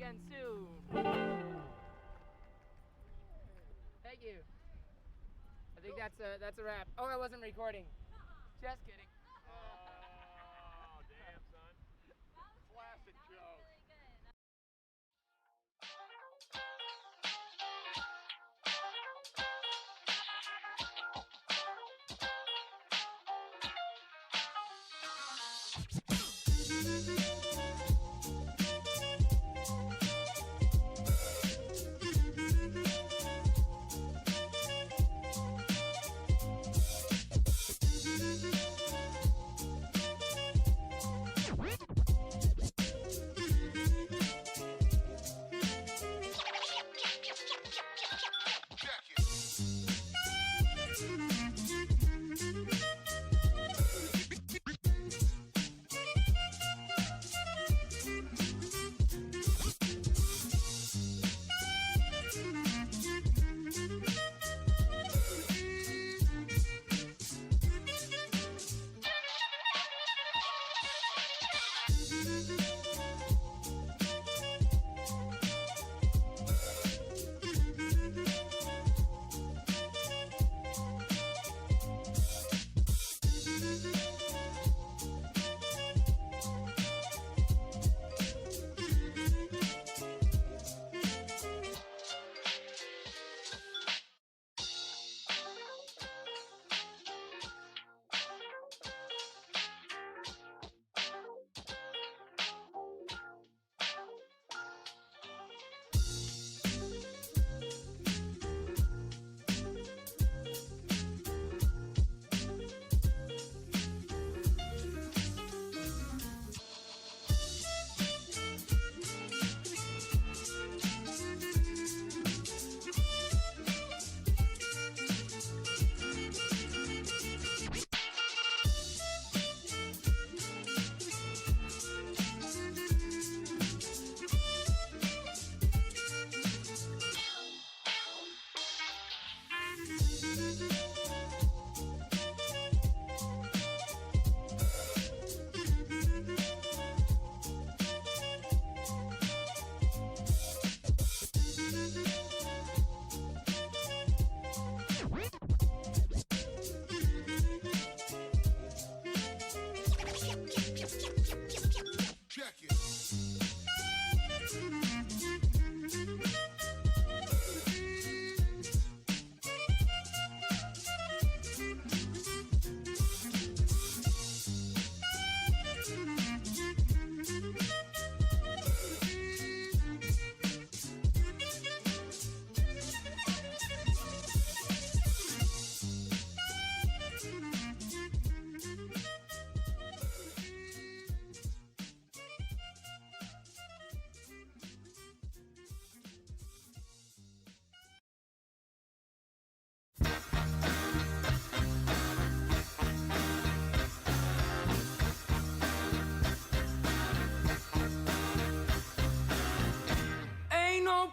again soon. Thank you. I think that's a wrap. Oh, I wasn't recording. Just kidding. Oh, damn, son. Classic joke.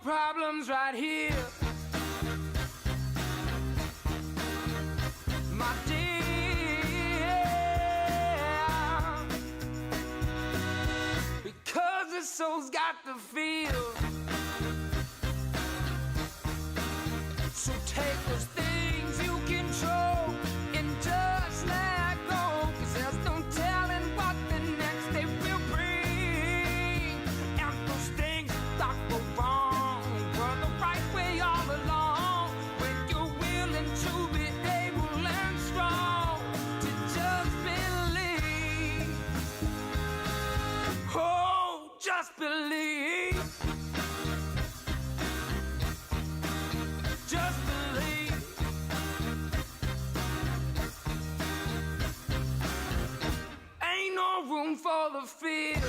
Problems right here, my dear, because the soul's got the feel. So take those things you control and just let go, 'cause there's no telling what the next day will bring. And those things that go wrong were the right way all along, when you're willing to be able and strong to just believe. Oh, just believe. Just believe. Ain't no room for the fear.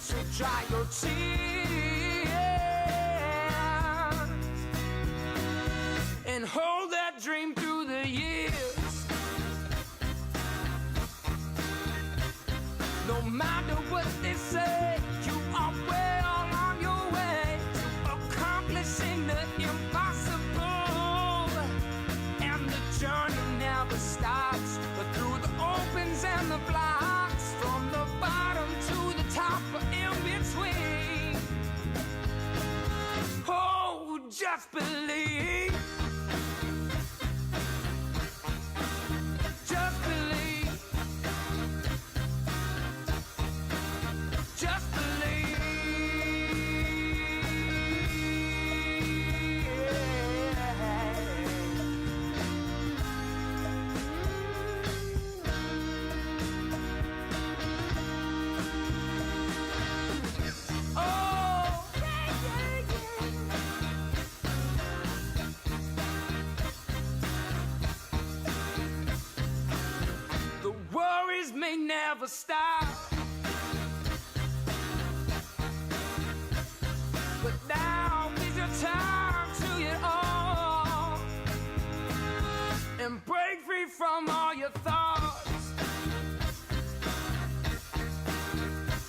So dry your tears and hold that dream through the years. No matter what they say, you are well on your way to accomplishing the impossible. And the journey never stops, but through the opens and the blocks, from the bottom to the never stop. But now is your time to get on and break free from all your thoughts.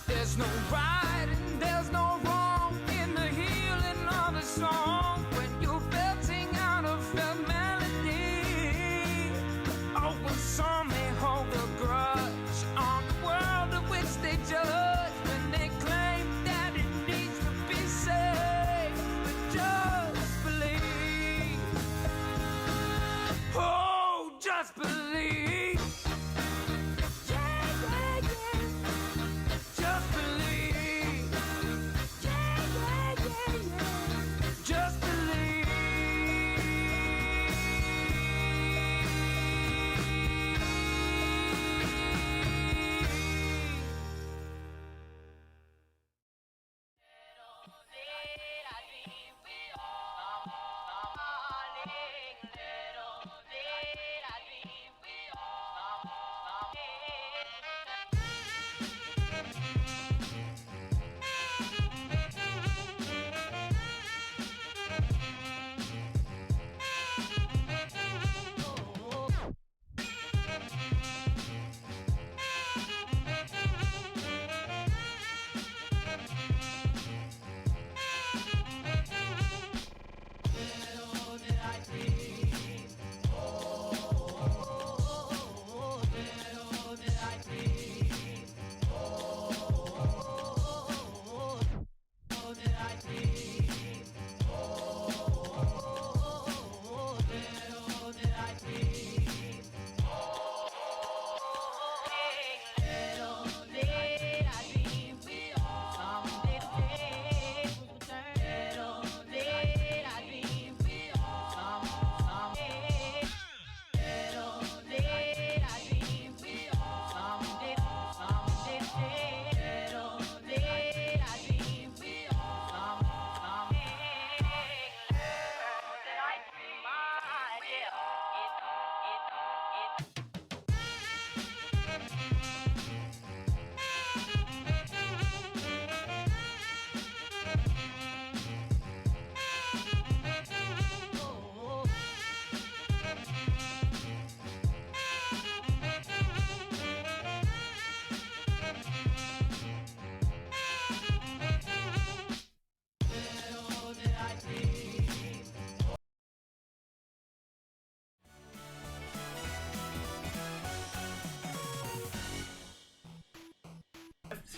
There's no right and there's no wrong in the healing of a song. When you're belting out a felt melody, oh, when some may hold a grudge on the world of which they judge, when they claim that it needs to be saved, but just believe, oh, just believe. Yeah, yeah, yeah. Just believe. Yeah, yeah, yeah, yeah. Just believe.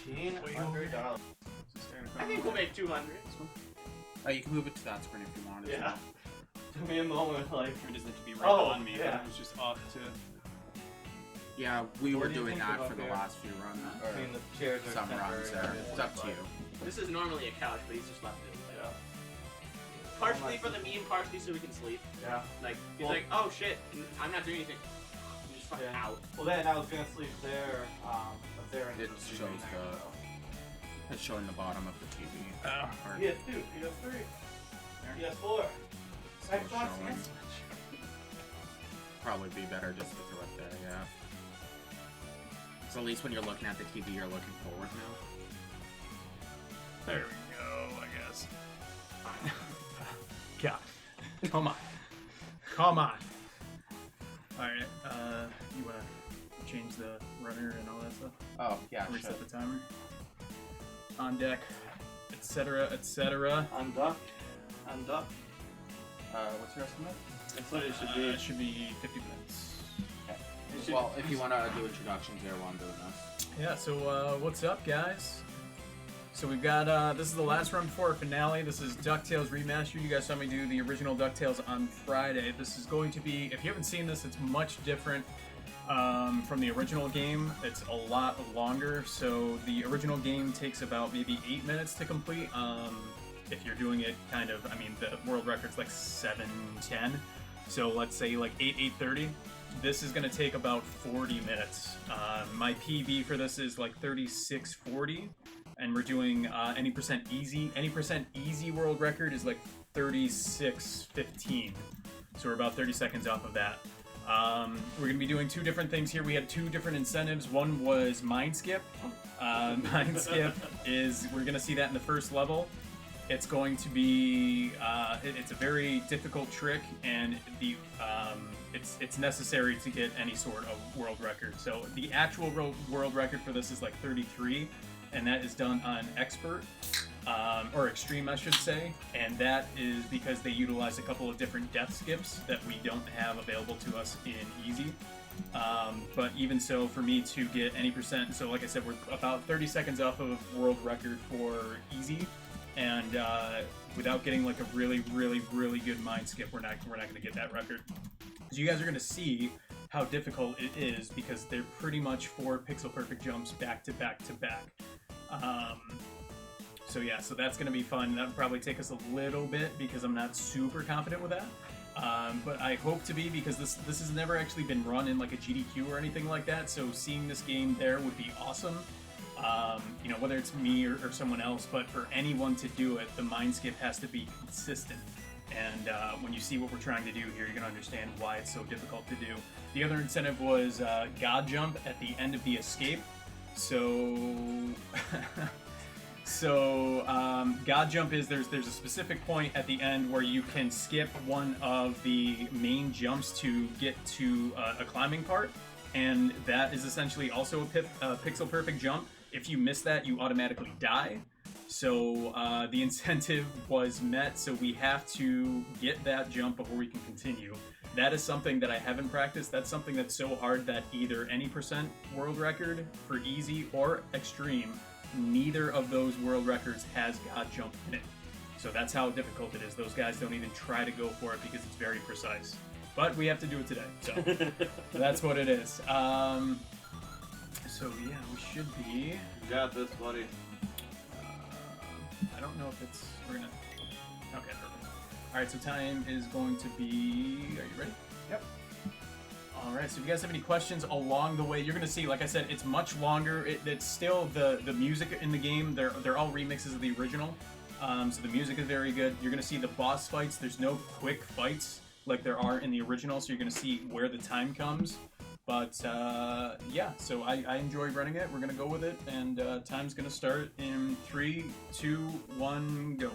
$1,500. I think we'll make 200. Oh, you can move it to that screen if you want. Yeah. Took me a moment, like. It doesn't have to be right on me, yeah. but it was just off to. Yeah, we What were do you doing think that about for the there? last few runs. I mean, the chairs are Some runs there. It's up to you. This is normally a couch, but he's just left it. Yeah. Partially for the meme, partially so we can sleep. Yeah. Like, he's Well- like, oh shit, I'm not doing anything. I'm just fucking Yeah. out. Well, then I was gonna sleep there, up there. It shows it's showing the bottom of the TV. Or PS2, PS3, PS4. still showing. Probably be better just to throw it there, yeah. So at least when you're looking at the TV, you're looking forward now. There we go, I guess. God. Come on. Come on. Alright, you wanna change the runner and all that stuff? Oh, yeah, Reset the timer. On deck, etc., etc. I'm duck. I'm duck. What's your estimate? That's what it should be. It should be 50 minutes. It should- Well, if you want to do introductions there while I'm doing this. Yeah, so what's up, guys? So we've got, this is the last run before our finale. This is Ducktales Remastered. You guys saw me do the original Ducktales on Friday. This is going to be, if you haven't seen this, it's much different from the original game. It's a lot longer. So the original game takes about maybe 8 minutes to complete. If you're doing it kind of, I mean, the world record's like 7:10. So let's say like 8:30. This is going to take about 40 minutes. My PB for this is like 36:40. And we're doing any percent easy. Any percent easy world record is like 36:15. So we're about 30 seconds off of that. We're going to be doing two different things here. We had two different incentives. One was Mind Skip. Mind Skip is, we're going to see that in the first level. It's going to be, it's a very difficult trick, and it's necessary to get any sort of world record. So the actual world record for this is like 33, and that is done on Expert. Or Extreme, I should say, and that is because they utilize a couple of different death skips that we don't have available to us in Easy. But even so, for me to get any percent, so like I said, we're about 30 seconds off of world record for Easy, and without getting like a really good mind skip, we're not going to get that record. So you guys are going to see how difficult it is because they're pretty much 4 pixel perfect jumps back to back to back. So yeah, so that's going to be fun. That'll probably take us a little bit because I'm not super confident with that. But I hope to be, because this has never actually been run in like a GDQ or anything like that, so seeing this game there would be awesome. You know, whether it's me or someone else, but for anyone to do it, the mind skip has to be consistent. And when you see what we're trying to do here, you're going to understand why it's so difficult to do. The other incentive was God Jump at the end of the escape. So, God Jump is there's a specific point at the end where you can skip one of the main jumps to get to a climbing part, and that is essentially also a pixel perfect jump. If you miss that, you automatically die. So the incentive was met, so we have to get that jump before we can continue. That is something that I haven't practiced. That's something that's so hard that either any percent world record for Easy or Extreme, neither of those world records has God Jump in it. So that's how difficult it is. Those guys don't even try to go for it because it's very precise. But we have to do it today, so that's what it is. So yeah, we should be... You got this, buddy. I don't know if it's... We're gonna... Okay, perfect. Alright, so time is going to be... Are you ready? Yep. Alright, so if you guys have any questions along the way, you're going to see, like I said, it's much longer. It's still the music in the game. They're all remixes of the original. So the music is very good. You're going to see the boss fights. There's no quick fights like there are in the original, so you're going to see where the time comes. But yeah, so I enjoy running it. We're going to go with it, and time's going to start in 3, 2, 1, go.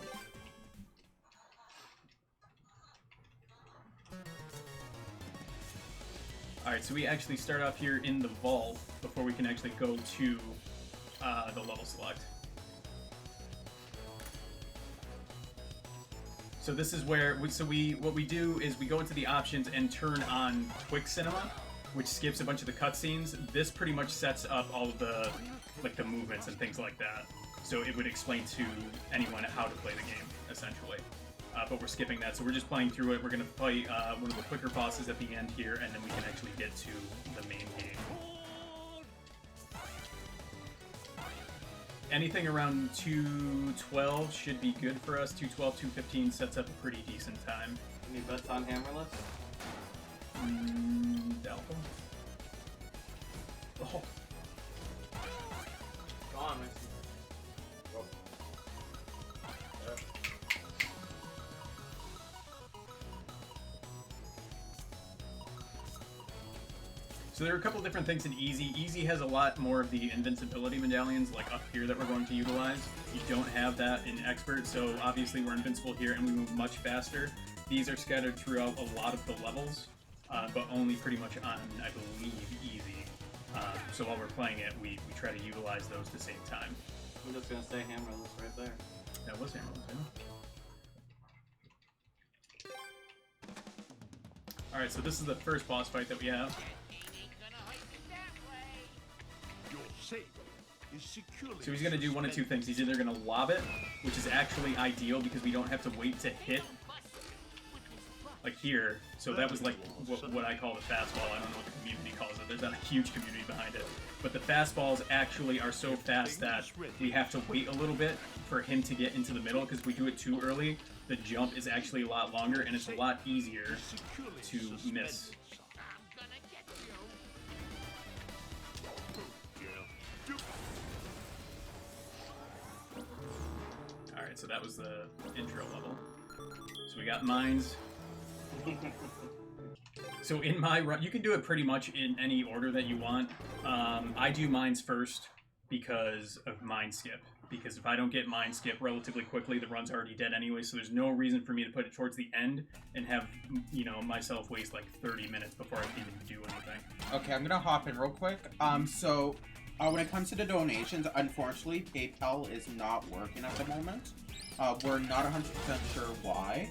Alright, so we actually start off here in the vault before we can actually go to the level select. So this is where, what we do is we go into the options and turn on Quick Cinema, which skips a bunch of the cutscenes. This pretty much sets up all of the, like, the movements and things like that. So it would explain to anyone how to play the game, essentially. But we're skipping that, so we're just playing through it. We're going to fight one of the quicker bosses at the end here, and then we can actually get to the main game. Anything around 2:12 should be good for us. 2:12, 2:15 sets up a pretty decent time. Any bets on hammerless? Doubtful. Oh. Go on, man. So there are a couple different things in Easy. Easy has a lot more of the invincibility medallions, like up here, that we're going to utilize. You don't have that in Expert, so obviously we're invincible here and we move much faster. These are scattered throughout a lot of the levels, but only pretty much on, I believe, Easy. So while we're playing it, we try to utilize those to save time. I'm just gonna say hammerless right there. That was hammerless, yeah. Alright, so this is the first boss fight that we have. So he's going to do one of two things. He's either going to lob it, which is actually ideal because we don't have to wait to hit, like here. So that was like what I call the fastball. I don't know what the community calls it. There's not a huge community behind it. But the fastballs actually are so fast that we have to wait a little bit for him to get into the middle, because if we do it too early, the jump is actually a lot longer and it's a lot easier to miss. So that was the intro level. So we got mines. So in my run, you can do it pretty much in any order that you want. I do mines first because of mine skip. Because if I don't get mine skip relatively quickly, the run's already dead anyway. So there's no reason for me to put it towards the end and have, you know, myself waste like 30 minutes before I can even do anything. Okay, I'm gonna hop in real quick. When it comes to the donations, unfortunately, PayPal is not working at the moment. We're not 100% sure why.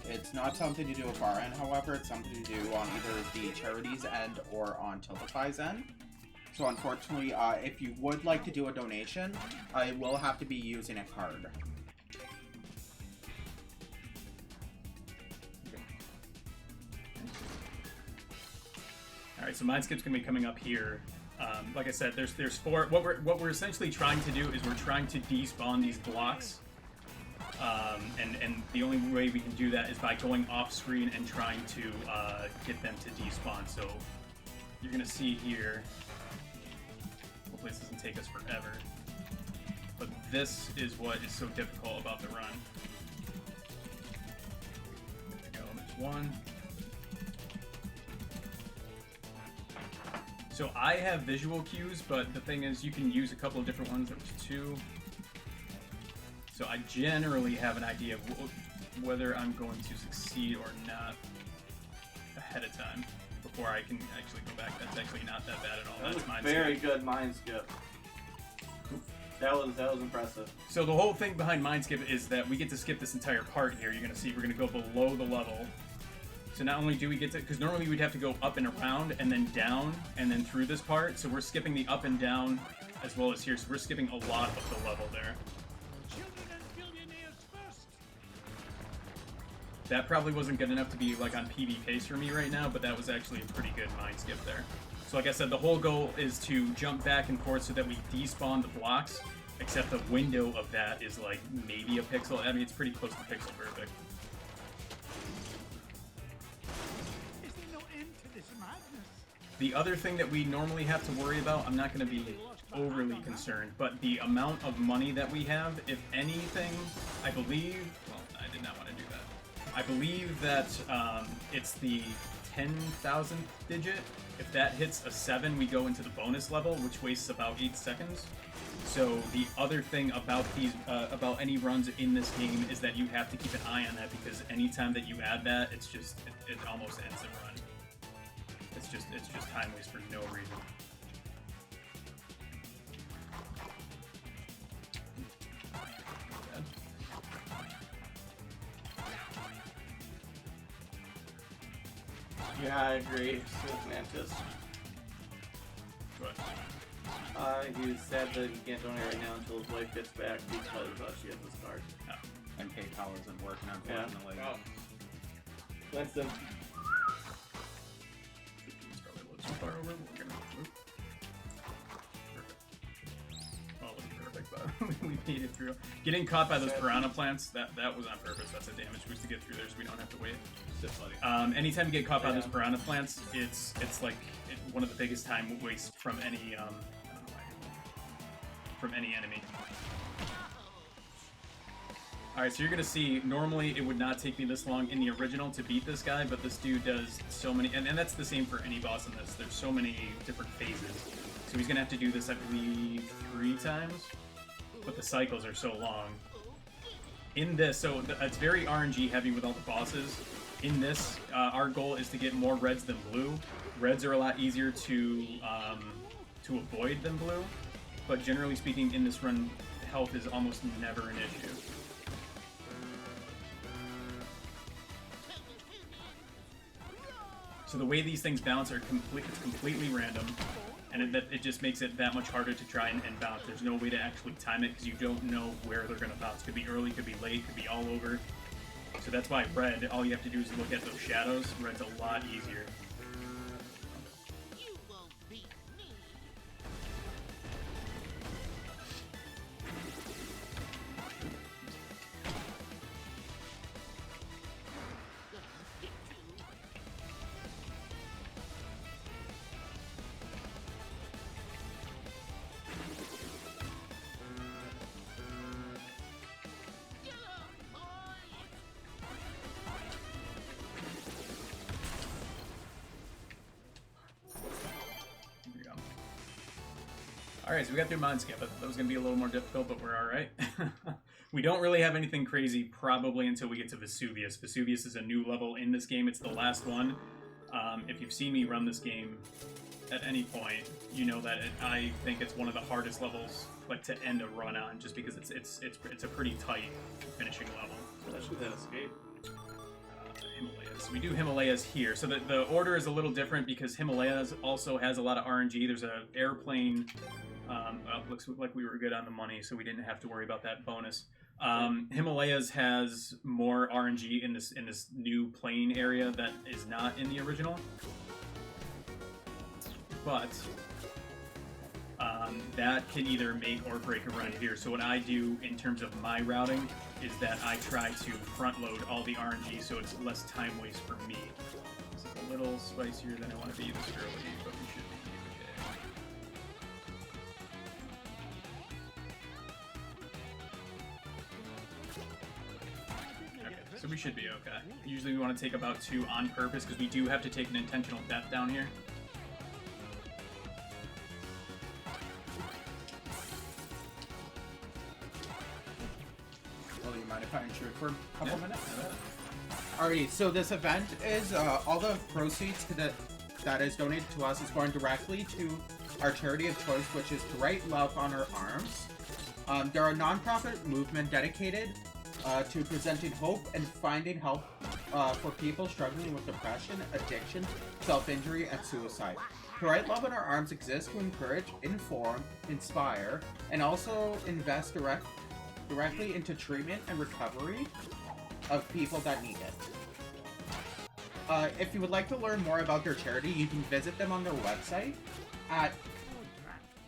It's not something to do with our end, however, it's something to do on either the charities end or on Tiltify's end. So unfortunately, if you would like to do a donation, it will have to be using a card. Alright, so mine skip's gonna be coming up here. Like I said, there's four. What we're essentially trying to do is we're trying to despawn these blocks. And the only way we can do that is by going off screen and trying to get them to despawn. So you're gonna see here. Hopefully this doesn't take us forever. But this is what is so difficult about the run. There we go. There's one. So I have visual cues, but the thing is you can use a couple of different ones. There's two. So I generally have an idea of whether I'm going to succeed or not ahead of time before I can actually go back. That's actually not that bad at all. That That's was mine very skip. good mind skip. That was impressive. So the whole thing behind mind skip is that we get to skip this entire part here. You're going to see we're going to go below the level. So not only do we get to, because normally we'd have to go up and around and then down and then through this part. So we're skipping the up and down as well as here. So we're skipping a lot of the level there. That probably wasn't good enough to be like on PB pace for me right now, but that was actually a pretty good mind skip there. So like I said, the whole goal is to jump back and forth so that we despawn the blocks, except the window of that is like maybe a pixel. I mean, it's pretty close to pixel perfect. Is there no end to this madness? The other thing that we normally have to worry about, I'm not going to be overly concerned, but the amount of money that we have, if anything, I believe, well, I did not want to do that. I believe that it's the 10,000th digit. If that hits a 7, we go into the bonus level, which wastes about 8 seconds. So the other thing about these, about any runs in this game is that you have to keep an eye on that, because anytime that you add that, it's just, it almost ends the run. It's just time waste for no reason. Yeah, I agree with Mantis. What? He said that he can't donate right now until his wife gets back because she has this card. Oh. And PayPal isn't working, unfortunately. Oh. Winston. It's probably a little too far over. We're gonna move. Perfect. Well, it wasn't perfect, but we made it through. Getting caught by those piranha plants, that was on purpose. That's a damage boost to get through there, so we don't have to wait. Anytime you get caught by those piranha plants, it's like one of the biggest time wastes from any I don't know why. From any enemy. Alright, so you're gonna see, normally it would not take me this long in the original to beat this guy, but this dude does so many, and that's the same for any boss in this. There's so many different phases. So he's gonna have to do this, I believe, 3 times, but the cycles are so long. In this, so it's very RNG heavy with all the bosses. In this, our goal is to get more reds than blue. Reds are a lot easier to avoid than blue, but generally speaking, in this run, health is almost never an issue. So the way these things bounce are it's completely random, and it just makes it that much harder to try and bounce. There's no way to actually time it because you don't know where they're going to bounce. Could be early, could be late, could be all over. So that's why red, all you have to do is look at those shadows. Red's a lot easier. You won't beat me. Alright, so we got through Mindskip. I thought that was going to be a little more difficult, but we're alright. We don't really have anything crazy probably until we get to Vesuvius. Vesuvius is a new level in this game. It's the last one. If you've seen me run this game at any point, you know that I think it's one of the hardest levels like to end a run on, just because it's a pretty tight finishing level. Especially that escape. Himalayas. We do Himalayas here. So the order is a little different because Himalayas also has a lot of RNG. There's an airplane. Looks like we were good on the money, so we didn't have to worry about that bonus. Himalayas has more RNG in this new plane area that is not in the original. But that can either make or break a run here. So what I do in terms of my routing is that I try to front load all the RNG so it's less time waste for me. This is a little spicier than I want to be this early, but we should be okay. Okay, so we should be okay. Usually we want to take about 2 on purpose because we do have to take an intentional death down here. Well, you mind if I intrude for a couple minutes? Alrighty, so this event is all the proceeds that is donated to us is going directly to our charity of choice, which is To Write Love on Our Arms. They're a non-profit movement dedicated to presenting hope and finding help for people struggling with depression, addiction, self-injury, and suicide. To Write Love on Our Arms exists to encourage, inform, inspire, and also invest directly into treatment and recovery of people that need it. If you would like to learn more about their charity, you can visit them on their website at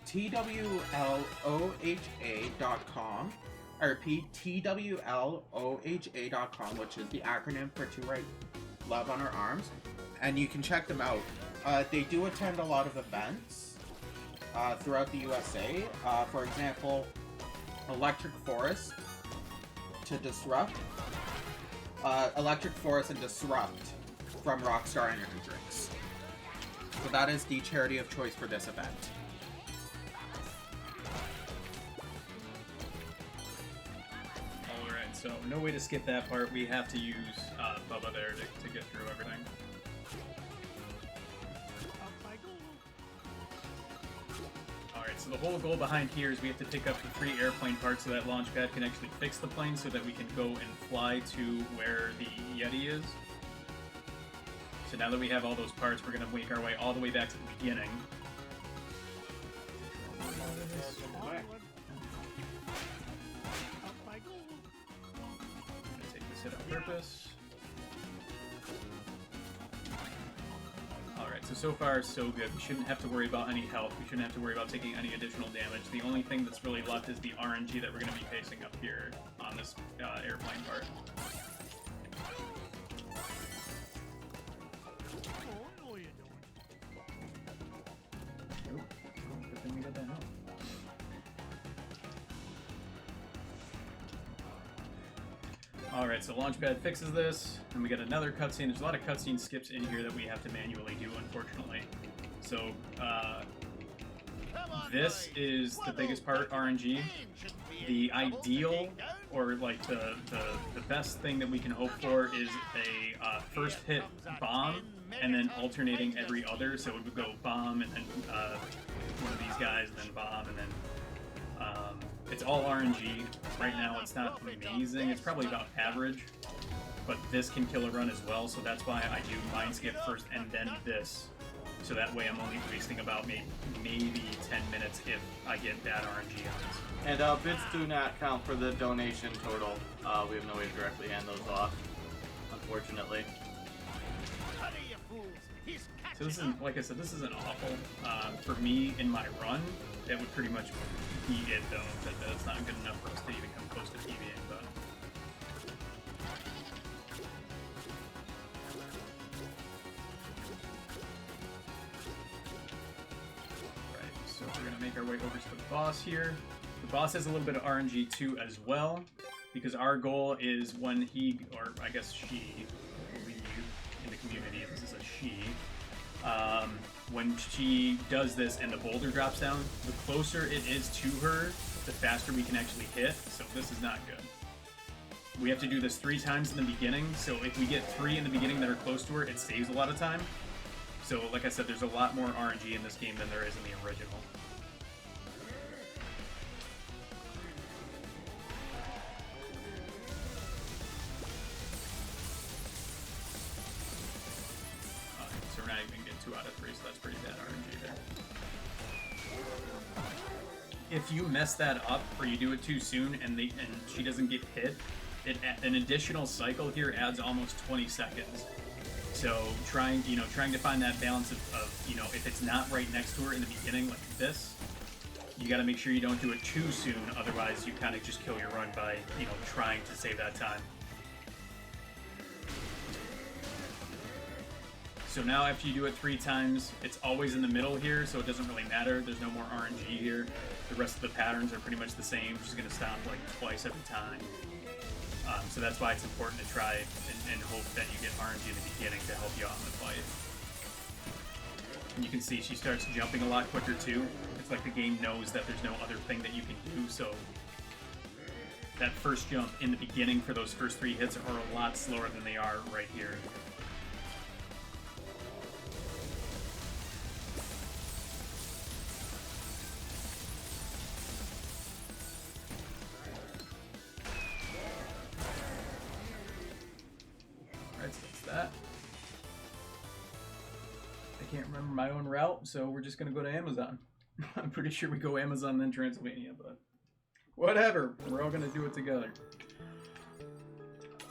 twloha.com or twloha.com, which is the acronym for To Write Love on Our Arms, and you can check them out. They do attend a lot of events throughout the USA. For example, Electric Forest and Disrupt from Rockstar Energy Drinks. So that is the charity of choice for this event. Alright, so no way to skip that part. We have to use Bubba there to get through everything. Alright, so the whole goal behind here is we have to pick up the 3 airplane parts so that Launchpad can actually fix the plane so that we can go and fly to where the Yeti is. So now that we have all those parts, we're going to make our way all the way back to the beginning. I'm going to take this hit on purpose. Alright, so far so good. We shouldn't have to worry about any health. We shouldn't have to worry about taking any additional damage. The only thing that's really left is the RNG that we're going to be facing up here on this airplane part. Alright, so Launchpad fixes this, and we get another cutscene. There's a lot of cutscene skips in here that we have to manually do, unfortunately. So, this is the biggest part, RNG. The ideal, or like the best thing that we can hope for is a first hit bomb, and then alternating every other, so it would go bomb, and then one of these guys, and then bomb, and then it's all RNG. Right now it's not amazing, it's probably about average, but this can kill a run as well, so that's why I do Mindskip first and then this. So that way I'm only wasting about maybe 10 minutes if I get bad RNG on this. And bits do not count for the donation total. We have no way to directly hand those off, unfortunately. So this isn't, like I said, this isn't awful. For me, in my run, that would pretty much be it, though. That's not good enough for us to even come close to PBing, but... Right, so we're going to make our way over to the boss here. The boss has a little bit of RNG, too, as well, because our goal is when he, or I guess she, we in the community, this is a she, when she does this and the boulder drops down, the closer it is to her, the faster we can actually hit, so this is not good. We have to do this 3 times in the beginning, so if we get 3 in the beginning that are close to her, it saves a lot of time. So, like I said, there's a lot more RNG in this game than there is in the original. So we're not even getting 2 out of 3, so that's pretty bad RNG there. If you mess that up or you do it too soon and she doesn't get hit, an additional cycle here adds almost 20 seconds. So trying to find that balance of if it's not right next to her in the beginning like this, you got to make sure you don't do it too soon. Otherwise, you kind of just kill your run by trying to save that time. So now after you do it 3 times, it's always in the middle here, so it doesn't really matter. There's no more RNG here. The rest of the patterns are pretty much the same. Just going to stop like twice every time. So that's why it's important to try and hope that you get RNG in the beginning to help you out in the fight. And you can see she starts jumping a lot quicker too. It's like the game knows that there's no other thing that you can do, so that first jump in the beginning for those first 3 hits are a lot slower than they are right here. That. I can't remember my own route, so we're just gonna go to Amazon. I'm pretty sure we go Amazon then Transylvania, but whatever. We're all gonna do it together.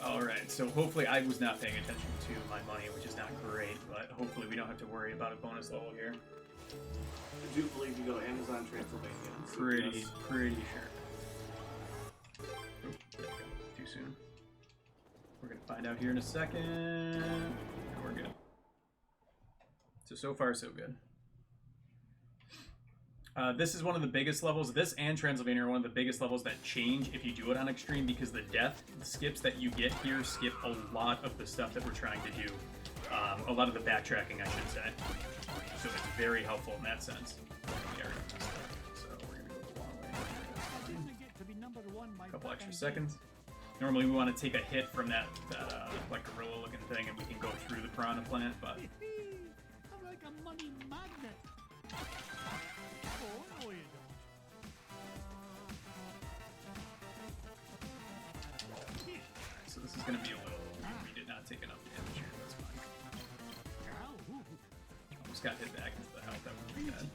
Alright, so hopefully I was not paying attention to my money, which is not great, but hopefully we don't have to worry about a bonus level here. I do believe you go Amazon Transylvania. Pretty sure. Oh, there we go. Too soon. We're going to find out here in a second. And we're good. So far, so good. This is one of the biggest levels. This and Transylvania are one of the biggest levels that change if you do it on Extreme, because the skips that you get here skip a lot of the stuff that we're trying to do. A lot of the backtracking, I should say. So it's very helpful in that sense. We already messed up, so we're going to go the long way. A couple extra seconds. Normally we want to take a hit from that like gorilla looking thing and we can go through the piranha plant, but I'm like a money magnet. Oh, no, you don't. so this is going to be a little... We did not take enough damage here, that's fine. Almost got hit back into the health, that would be bad.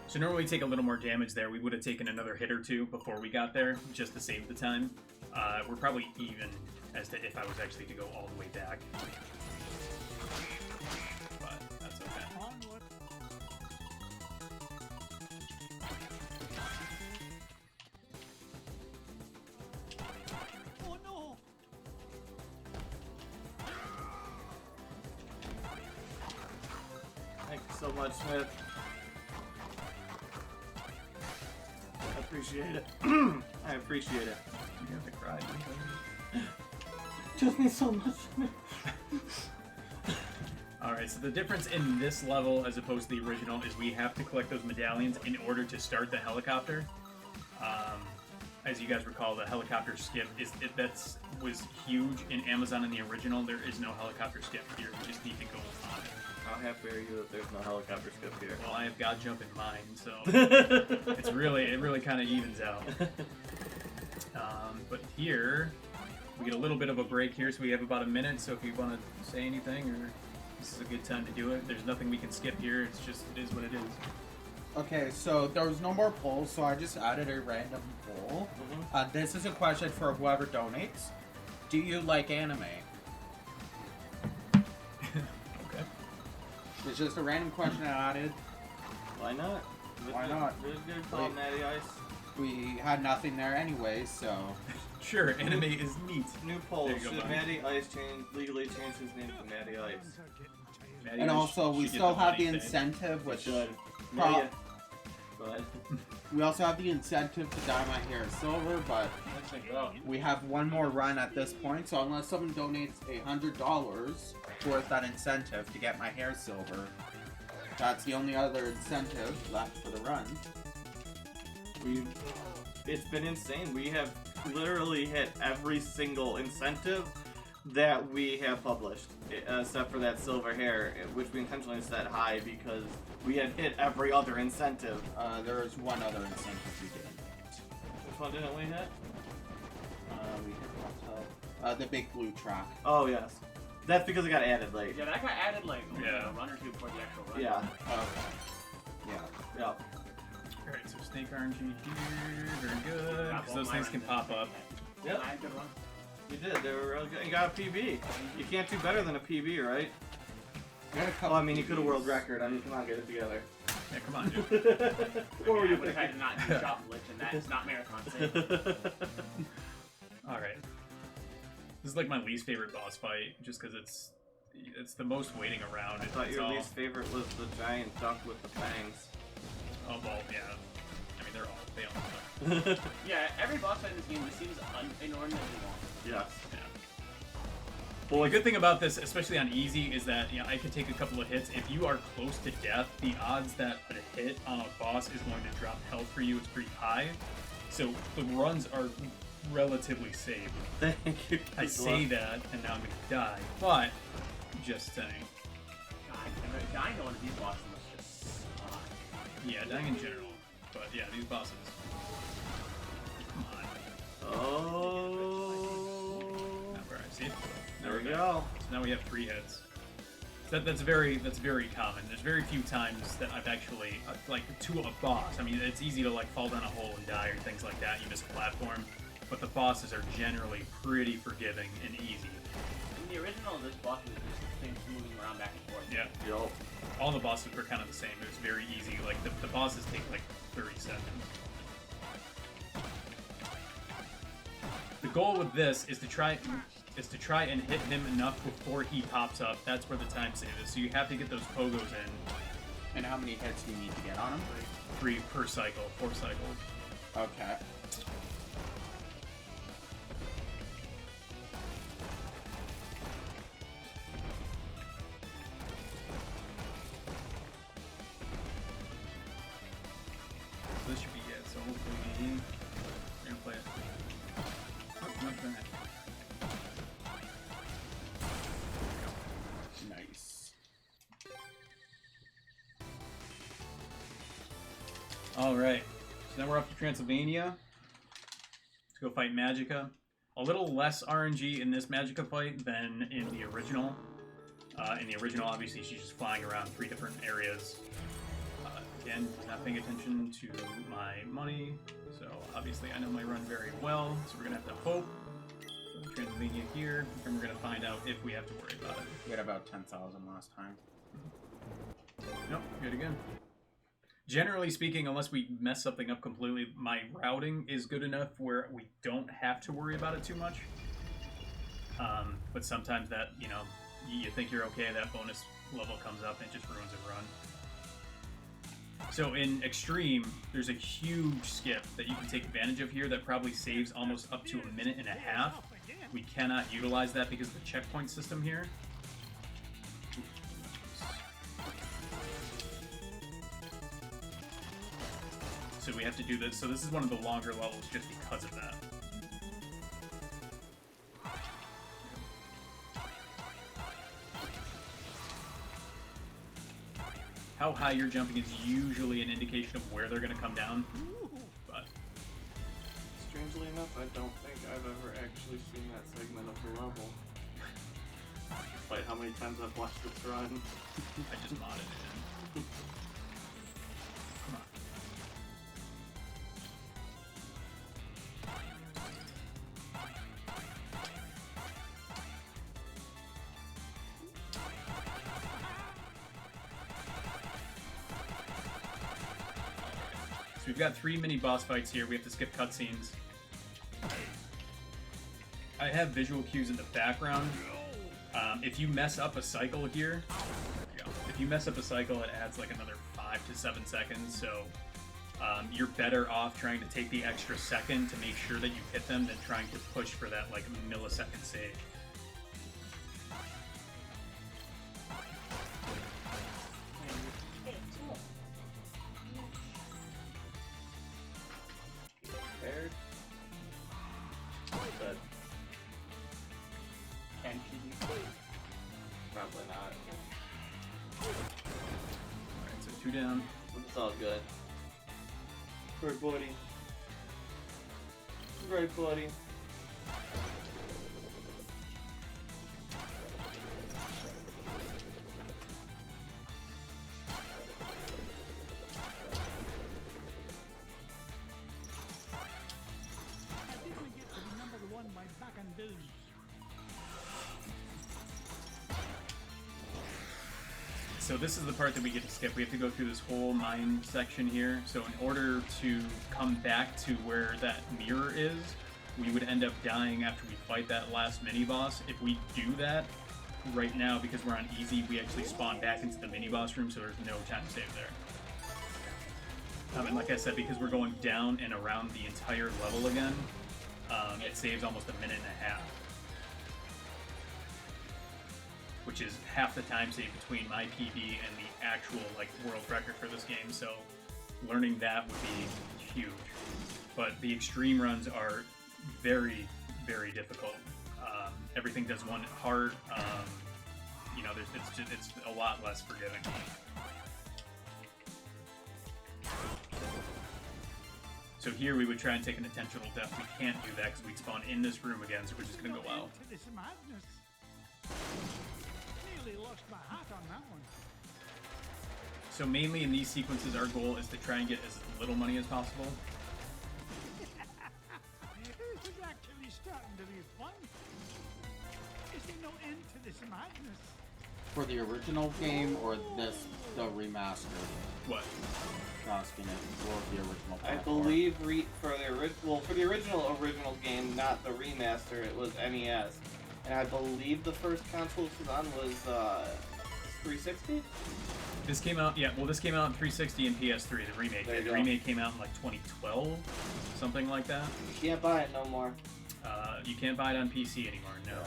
So normally we take a little more damage there. We would have taken another hit or 2 before we got there, just to save the time. We're probably even as to if I was actually to go all the way back. But that's okay. Oh no! Thank you so much, Smith. I appreciate it. I appreciate it. You have to cry. Just me so much. Alright, so the difference in this level as opposed to the original is we have to collect those medallions in order to start the helicopter. As you guys recall, the helicopter skip was huge in Amazon in the original. There is no helicopter skip here. We just need to go on it. How happy are you that there's no helicopter skip here? Well, I have God jump in mine, so it really kind of evens out. But here we get a little bit of a break here, so we have about a minute. So if you want to say anything, or this is a good time to do it. There's nothing we can skip here. It's just it is what it is. Okay, so there was no more polls, so I just added a random poll. This is a question for whoever donates. Do you like anime? Okay. It's just a random question I added. Why not? Why not? Good call, Natty Ice. We had nothing there anyway, so... Sure, anime is neat. New poll. There you go, Should buddy. Natty Ice legally change his name to Natty Ice? Maddie And Ice also, we should get still have money the thing. incentive, which... Should. Pro- Go ahead. We also have the incentive to dye my hair silver, but Let's check it out. we have one more run at this point, so unless someone donates $100 towards that incentive to get my hair silver, that's the only other incentive left for the run. It's been insane. We have literally hit every single incentive that we have published, except for that silver hair, which we intentionally set high because we had hit every other incentive. There is one other incentive we didn't hit. Which one didn't we hit? We hit the big blue track. Oh, yes. That's because it got added late. Yeah, that got added like Yeah. a run or two before the actual run. Yeah. Okay. Yeah. Yep. Alright, so snake RNG here, very good. Yeah, 'Cause well, those my things run can did. pop up. Yep. I had a good run. You did. They were really good. You got a PB. You can't do better than a PB, right? We had a Oh, couple I mean, you could have PBs. world record. I mean, come on, get it together. Yeah, come on, dude. What were I you would have had to thinking? not do shot glitch, and that's not marathon safe. Alright. This is like my least favorite boss fight, just because it's the most waiting around. I thought It's your all- least favorite was the giant duck with the fangs. Oh, well, yeah. I mean, they all suck. Yeah, every boss fight in this game just seems inordinately long. Yes. Yeah. Well, The good thing about this, especially on easy, is that I can take a couple of hits. If you are close to death, the odds that a hit on a boss is going to drop health for you is pretty high. So the runs are relatively safe. thank you. I say that, and now I'm going to die. But, just saying. God, dying to one of these bosses must just suck. Yeah, dying in general. But yeah, these bosses. Come on. Oh. Not where I see it. There we go. So now we have 3 hits. That's very common. There's very few times that I've actually like to a boss. I mean, it's easy to like fall down a hole and die or things like that. You miss a platform, but the bosses are generally pretty forgiving and easy. In the original, this boss was just things moving around back and forth. Yeah, Yo. all the bosses were kind of the same. It was very easy. Like the bosses take like 30 seconds. The goal with this is to try and hit him enough before he pops up. That's where the time save is. So you have to get those pogos in. And how many hits do you need to get on him? 3 per cycle, 4 cycles. Okay. So this should be it. So hopefully we're gonna play it. Oh, not that. Nice. All right. So now we're up to Transylvania to go fight Magica. A little less RNG in this Magica fight than in the original. In the original, obviously, she's just flying around 3 different areas. Again, not paying attention to my money, so obviously I know my run very well, so we're going to have to hope. So Transylvania here, and we're going to find out if we have to worry about it. We had about 10,000 last time. Nope, good again. Generally speaking, unless we mess something up completely, my routing is good enough where we don't have to worry about it too much. But sometimes that, you think you're okay, that bonus level comes up and it just ruins a run. So in Extreme, there's a huge skip that you can take advantage of here that probably saves almost up to 1.5 minutes. We cannot utilize that because of the checkpoint system here. So we have to do this. So this is one of the longer levels just because of that. How high you're jumping is usually an indication of where they're going to come down. But Strangely enough, I don't think I've ever actually seen that segment of the level. Despite how many times I've watched this run. I just modded it in. Come on. So we've got 3 mini boss fights here. We have to skip cutscenes. I have visual cues in the background. If you mess up a cycle here, there we go. If you mess up a cycle, it adds like another 5 to 7 seconds. So you're better off trying to take the extra second to make sure that you hit them than trying to push for that like millisecond save. Prepared. But Can she? probably not. Alright, so 2 down. It's all good. Right, buddy. Right, buddy. I didn't get to remember the one by back and down. So this is the part that we get to skip. We have to go through this whole mine section here. So in order to come back to where that mirror is, we would end up dying after we fight that last mini-boss. If we do that right now, because we're on easy, we actually spawn back into the mini-boss room, so there's no time save there. And like I said, because we're going down and around the entire level again, it saves almost 1.5 minutes. Which is half the time save between my PB and the actual like world record for this game. So learning that would be huge. But the extreme runs are very, very difficult. Everything does one hard. You know, it's a lot less forgiving. So here we would try and take an intentional death. We can't do that because we'd spawn in this room again, so we're just gonna go out. To this madness. Nearly lost my hat on that one. So mainly in these sequences, our goal is to try and get as little money as possible. This is actually starting to be fun. Is there no end to this madness? For the original game or the remastered? What? Asking it for the original I platform. believe for the original game, not the remaster, it was NES, and I believe the first console this was on was 360. This came out, yeah. Well, this came out in 360 and PS3. The remake. There you The go. remake came out in like 2012, something like that. You can't buy it no more. You can't buy it on PC anymore. No.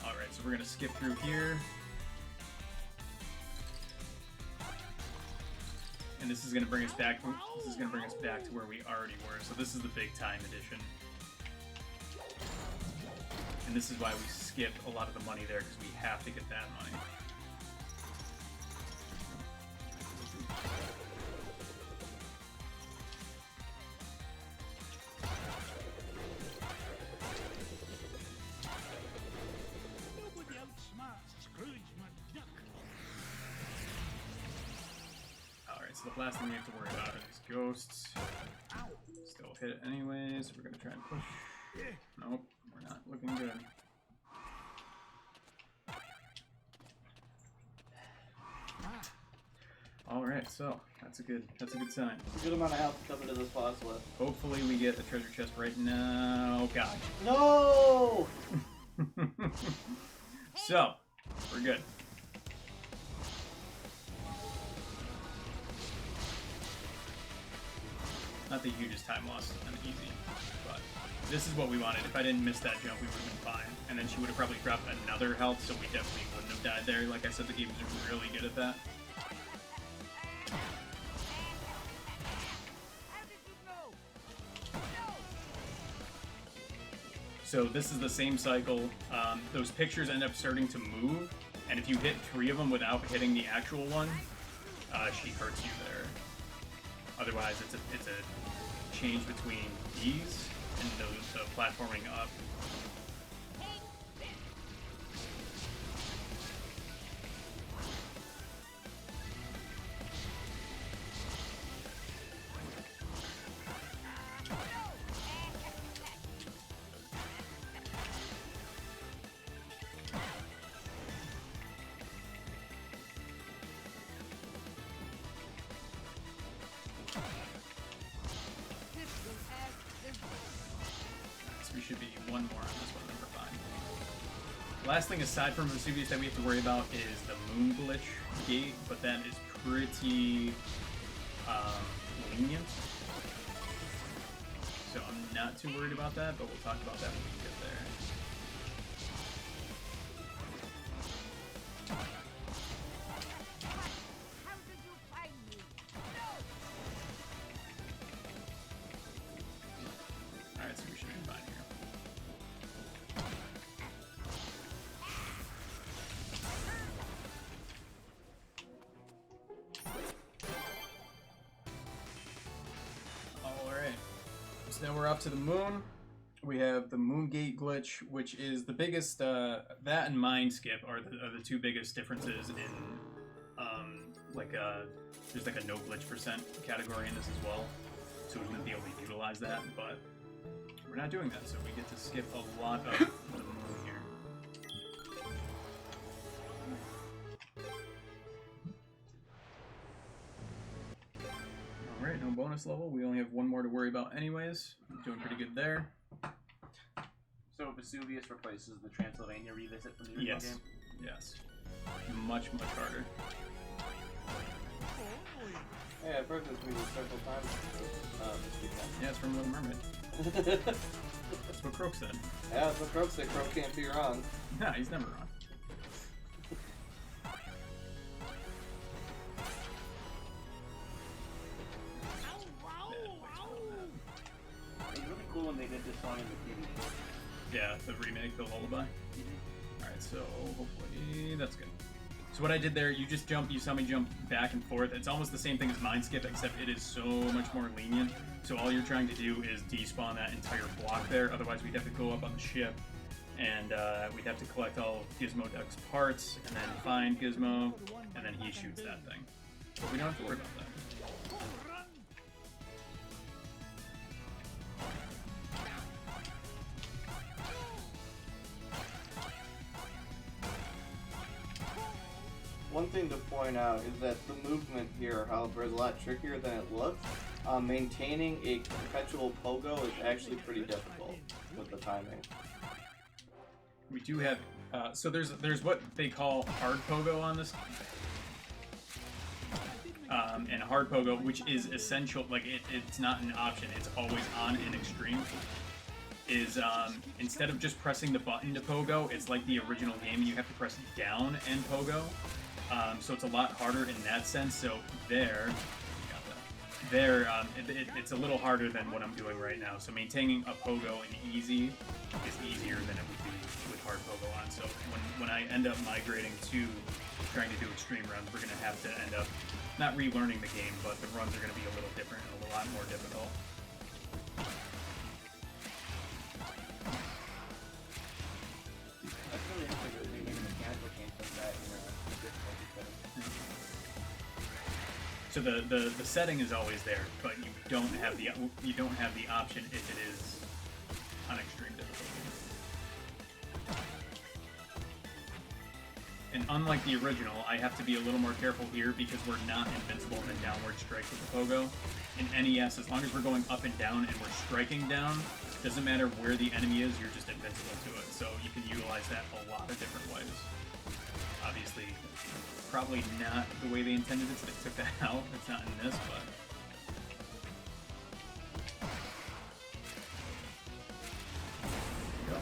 All right, so we're gonna skip through here. And this is gonna bring us back. This is gonna bring us back to where we already were. So this is the big time edition, and this is why we skipped a lot of the money there because we have to get that money. Nobody outsmarts Scrooge McDuck. Alright, so the last thing we have to worry about are these ghosts. Still hit it anyways. We're gonna try and push. Nope, we're not looking good. Alright, so that's a good sign. It's a good amount of health to come into this boss with. Hopefully we get the treasure chest right now. Oh god. No! So, we're good. Not the hugest time loss on easy, but this is what we wanted. If I didn't miss that jump, we would have been fine. And then she would have probably dropped another health, so we definitely wouldn't have died there. Like I said, the game is really good at that. So this is the same cycle. Those pictures end up starting to move, and if you hit 3 of them without hitting the actual one, she hurts you there. Otherwise, it's a change between these and those platforming up. So we should be one more on this one, number 5. Last thing aside from Vesuvius that we have to worry about is the moon glitch gate, but that is pretty lenient. So I'm not too worried about that, but we'll talk about that when we get there. How did you find me? Alright, so we should be fine here. Alright. So now we're up to the moon. We have the moon gate glitch, which is the biggest, that and mind skip are the two biggest differences in, there's like a no glitch percent category in this as well. So we wouldn't be able to utilize that, but we're not doing that, so we get to skip a lot of the moon here. Alright, no bonus level. We only have one more to worry about anyways. Doing pretty good there. So Vesuvius replaces the Transylvania revisit from the original Yes. game? Yes. Much, much harder. Yeah, I've heard this movie several times this weekend. Yeah, it's from Little Mermaid. That's what Croak said. Yeah, that's what Croak said. Croak can't be wrong. Nah, he's never wrong. It was really cool when they did this song in the TV. Yeah, the remake, the lullaby. Alright, so hopefully that's good. So what I did there, you just jump, you saw me jump back and forth. It's almost the same thing as Mind Skip, except it is so much more lenient. So all you're trying to do is despawn that entire block there. Otherwise, we'd have to go up on the ship, and we'd have to collect all of Gizmo Duck's parts, and then find Gizmo, and then he shoots that thing. But we don't have to worry about that. One thing to point out is that the movement here, however, is a lot trickier than it looks. Maintaining a perpetual pogo is actually pretty difficult with the timing. We do have, so there's what they call hard pogo on this. And hard pogo, which is essential, like it's not an option, it's always on in extreme, is instead of just pressing the button to pogo, it's like the original game, you have to press down and pogo. So it's a lot harder in that sense. So it's a little harder than what I'm doing right now. So maintaining a pogo in easy is easier than it would be with hard pogo on. So when I end up migrating to trying to do extreme runs, we're going to have to end up not relearning the game, but the runs are going to be a little different and a lot more difficult. That's really interesting that they made a mechanical change from that in difficulty setting. So the setting is always there, but you don't have the option if it is on extreme difficulty. And unlike the original, I have to be a little more careful here because we're not invincible in a downward strike with the pogo. In NES, as long as we're going up and down and we're striking down, it doesn't matter where the enemy is, you're just invincible to it. So you can utilize that a lot of different ways. Obviously, probably not the way they intended it, so they took that out. It's not in this, but... There you go.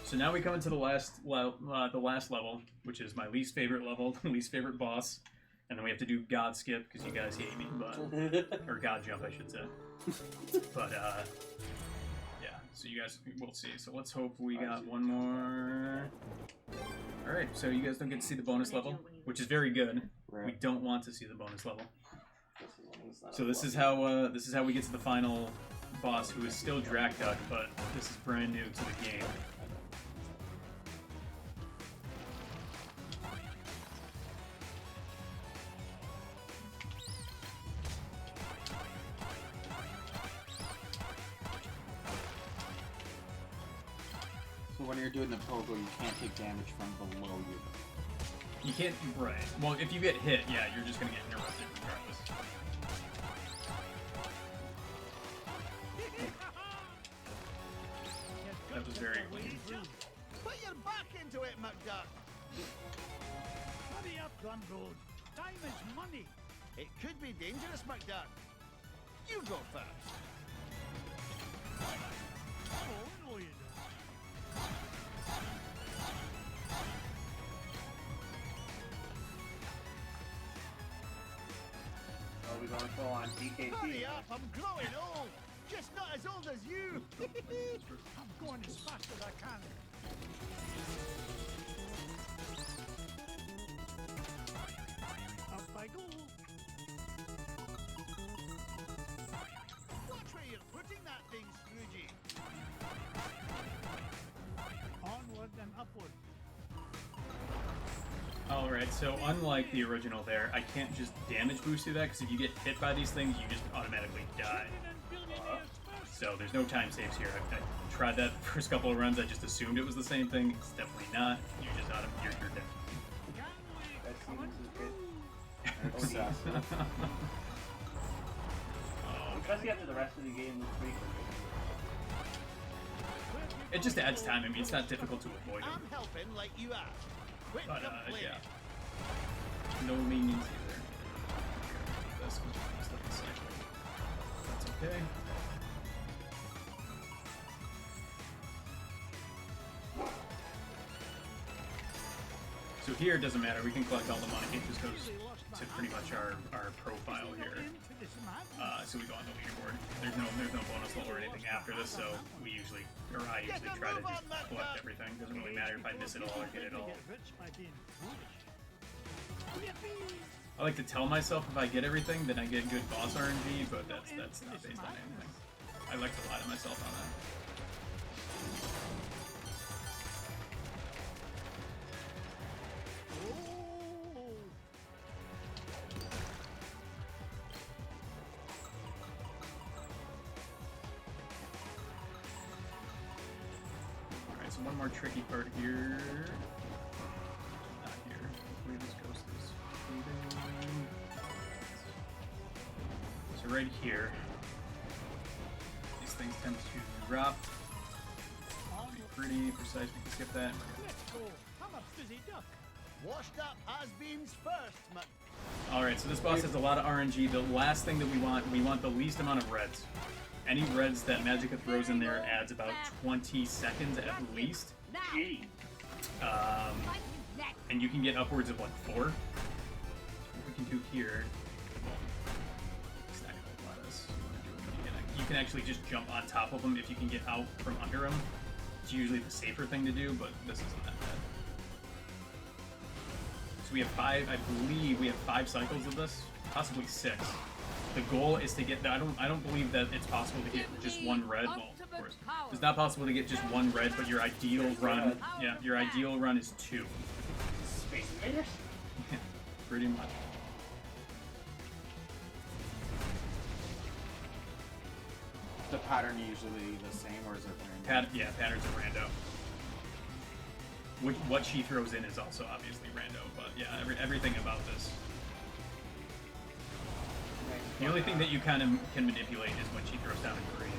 So now we come into the last level, which is my least favorite level, least favorite boss, and then we have to do God Skip because you guys hate me, but or God Jump, I should say. But yeah, so you guys will see. So let's hope we got one more. All right, so you guys don't get to see the bonus level, which is very good. We don't want to see the bonus level. So this is how we get to the final boss, who is still Duck, but this is brand new to the game. So when you're doing the pogo, you can't take damage from below you. You can't, right. Well, if you get hit, yeah, you're just gonna get interrupted regardless. That was very clean. your back into it, McDuck. Hurry up, Gunroad. Time is money. It could be dangerous, McDuck. You go first. Oh, no you don't. Oh, we're going full on DKT. Hurry up, I'm growing old. Just not as old as you. I'm going as fast as I can. Up I go. Watch where you're putting that thing, Scroogey. Onward and upward. Alright, so unlike the original there, I can't just damage boost through that, because if you get hit by these things, you just automatically die. So there's no time saves here. I tried that the first couple of runs, I just assumed it was the same thing. It's definitely not. You're just you're dead. That seems a bit excessive. Especially after the rest of the game looks pretty good. It just adds time. I mean, it's not difficult to avoid them. I'm helping like you asked. Quit But, complaining. yeah. No leniency there. This one, just like the cycle. That's okay. So here it doesn't matter. We can collect all the money. It just goes to pretty much our profile here. So we go on the leaderboard. There's no bonus level or anything after this, so I usually try to just collect everything. Doesn't really matter if I miss it all or get it all. I like to tell myself if I get everything, then I get good boss RNG, but that's not based on anything. I like to lie to myself on that. Alright, so one more tricky part here. Not here. Where this ghost is. So right here, these things tend to drop. Be pretty precise. We can skip that. Let's go. I'm a busy duck. Washed up has-beens first, Mc... Alright, so this boss has a lot of RNG. The last thing that we want the least amount of reds. Any reds that Magicka throws in there adds about 20 seconds at least. And you can get upwards of like 4. What we can do here... You can actually just jump on top of them if you can get out from under them. It's usually the safer thing to do, but this isn't that bad. So we have 5, I believe we have 5 cycles of this, possibly 6. The goal is to get, I don't believe that it's possible to get just one red. Well, of course, it's not possible to get just one red, but your ideal run, yeah, your ideal run is 2. Space Invaders? Yeah, pretty much. The pattern usually the same, or is it random? Yeah, patterns are rando. What she throws in is also obviously rando, but yeah, everything about this. The only thing that you kind of can manipulate is when she throws down a green.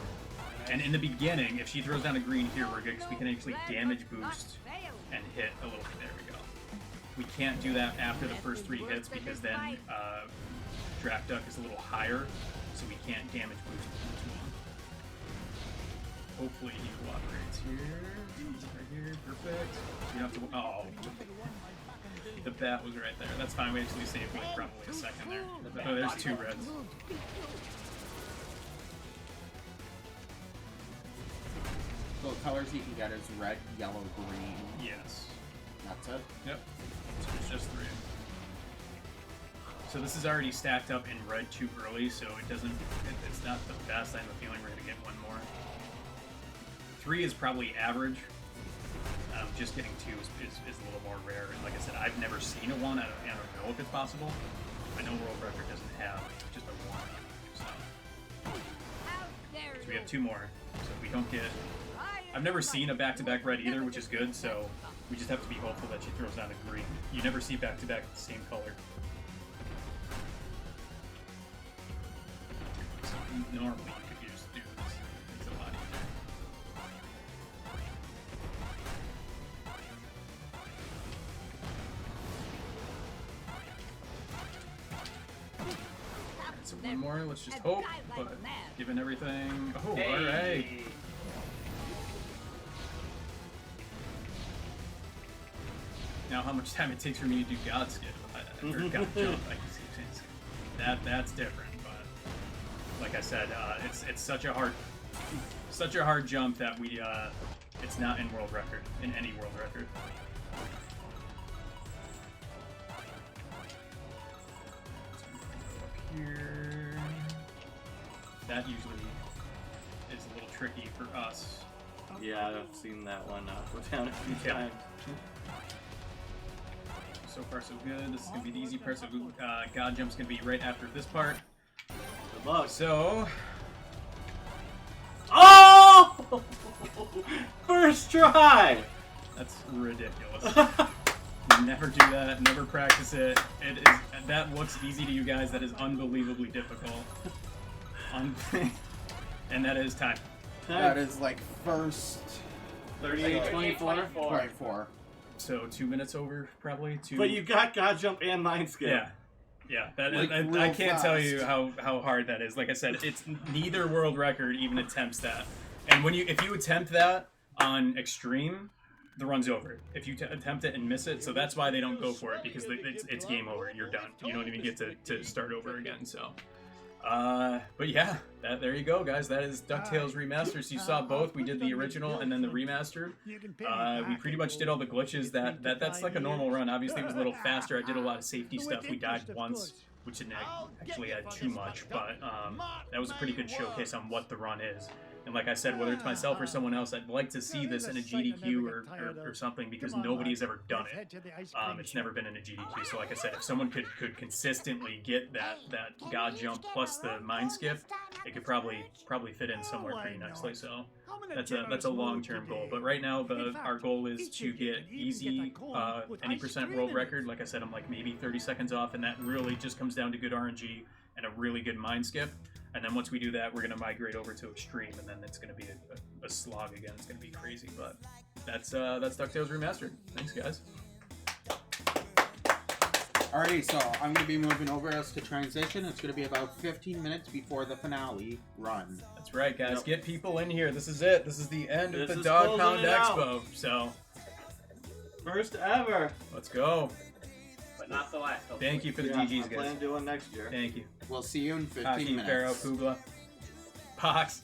And in the beginning, if she throws down a green here, we're good because we can actually damage boost and hit a little bit. There we go. We can't do that after the first 3 hits because then Draft Duck is a little higher, so we can't damage boost too long. Hopefully he cooperates here. Right here, perfect. You don't have to. Oh, the bat was right there. That's fine. We actually saved like probably a second there. Oh, there's 2 reds. So the colors you can get is red, yellow, green. Yes. That's it. Yep. So it's just 3. So this is already stacked up in red too early, so it doesn't. It's not the best. I have a feeling we're gonna get one more. 3 is probably average. Just getting 2 is a little more rare. And like I said, I've never seen a 1. I don't know if it's possible. I know World Record doesn't have just a 1. So we have 2 more. So if we don't get... I've never seen a back-to-back red either, which is good, so we just have to be hopeful that she throws down a green. You never see back-to-back the same color. So normally you could just do this. It's a lot easier. So one more, let's just hope, but given everything... Oh, Hey. alright. Now how much time it takes for me to do God Skip, or God Jump, that's different, but like I said, it's such a hard jump that we, it's not in world record, in any world record. Here. That usually is a little tricky for us. Yeah, I've seen that one go down a few Yeah. times. So far so good. This is going to be the easy part, so God Jump's going to be right after this part. Good luck. So... Oh! First try! That's ridiculous. Never do that. Never practice it. It is, that looks easy to you guys. That is unbelievably difficult. And that is time. That is like first 38-24. 24. So 2 minutes over, probably. But you got God Jump and Mind Skip. Yeah. Yeah, that, Like, I real can't tell fast. you how hard that is. Like I said, it's neither world record even attempts that. And if you attempt that on extreme, the run's over. If you attempt it and miss it, so that's why they don't go for it, because it's game over. You're done. You don't even get to start over again. So, but yeah, there you go, guys. That is Ducktales Remastered. So you saw both. We did the original and then the remastered. We pretty much did all the glitches. That's like a normal run. Obviously, it was a little faster. I did a lot of safety stuff. We died once, which didn't actually add too much, but that was a pretty good showcase on what the run is. And like I said, whether it's myself or someone else, I'd like to see this in a GDQ or something, because nobody's ever done it. It's never been in a GDQ. So like I said, if someone could consistently get that God Jump plus the Mind Skip, it could probably fit in somewhere pretty nicely. So that's a long-term goal. But right now, our goal is to get easy any percent world record. Like I said, I'm like maybe 30 seconds off, and that really just comes down to good RNG and a really good Mind Skip. And then once we do that, we're going to migrate over to Extreme, and then it's going to be a slog again. It's going to be crazy, but that's DuckTales Remastered. Thanks, guys. Alrighty, so I'm going to be moving over us to transition. It's going to be about 15 minutes before the finale run. That's right, guys. Yep. Get people in here. This is it. This is the end of This the is Dog closing Pound it out. Expo. So First ever. let's go. But not the last. hopefully. Thank you for the Yeah, DGs, I plan guys. to do one next year. Thank you. We'll see you in 15 Hockey, minutes. Pharaoh, Pugla, Pox.